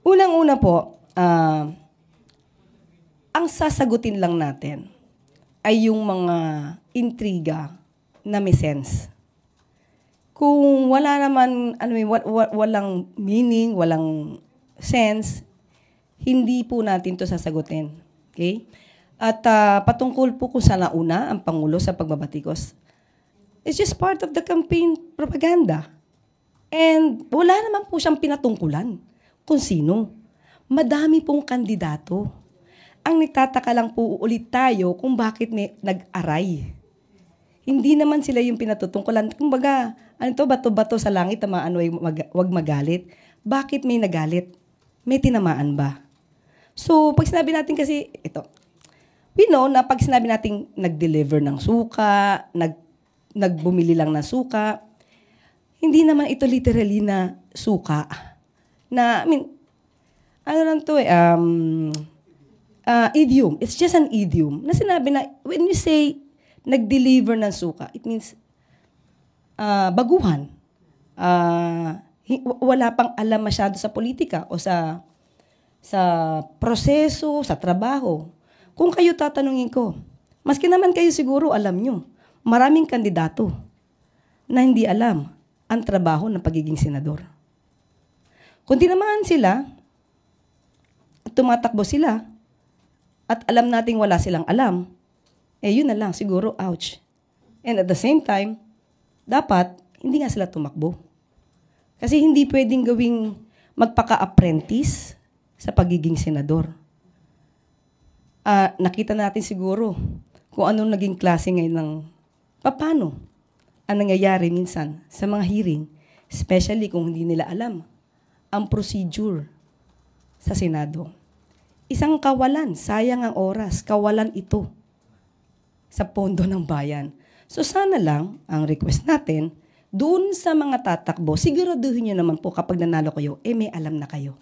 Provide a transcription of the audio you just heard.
Unang-una po, ang sasagutin lang natin ay yung mga intriga na may sense. Kung wala naman, walang meaning, walang sense, hindi po natin to sasagutin. Okay? At patungkol po kung sa nauna ang Pangulo sa pagbabatikos, it's just part of the campaign propaganda. And wala naman po siyang pinatungkulan kung sino. Madami pong kandidato. Ang nagtataka lang po ulit tayo kung bakit may nag-aray. Hindi naman sila yung pinatutungkulan. Kumbaga, bato-bato sa langit, tamaan, wag magalit. Bakit may nagalit? May tinamaan ba? So, pag sinabi natin kasi, ito, we know na pag sinabi natin nag-deliver ng suka, nagbumili lang ng suka, hindi naman ito literally na suka. Na, idiom. It's just an idiom. Na sinabi na, when you say nag-deliver ng suka, it means baguhan. Wala pang alam masyado sa politika o sa proseso, sa trabaho. Kung kayo tatanungin ko, maski naman kayo siguro alam nyo, maraming kandidato na hindi alam ang trabaho ng pagiging senador. Kung tinamaan sila, at tumatakbo sila, at alam nating wala silang alam, yun na lang, siguro, ouch. And at the same time, dapat, hindi nga sila tumakbo. Kasi hindi pwedeng gawing magpaka-apprentice sa pagiging senador. Nakita natin siguro kung anong naging klase ngayon ng paano ang nangyayari minsan sa mga hearing, especially kung hindi nila alam ang procedure sa Senado. Isang kawalan, sayang ang oras, kawalan ito sa pondo ng bayan. So sana lang, ang request natin, doon sa mga tatakbo, siguraduhin nyo naman po kapag nanalo kayo, may alam na kayo.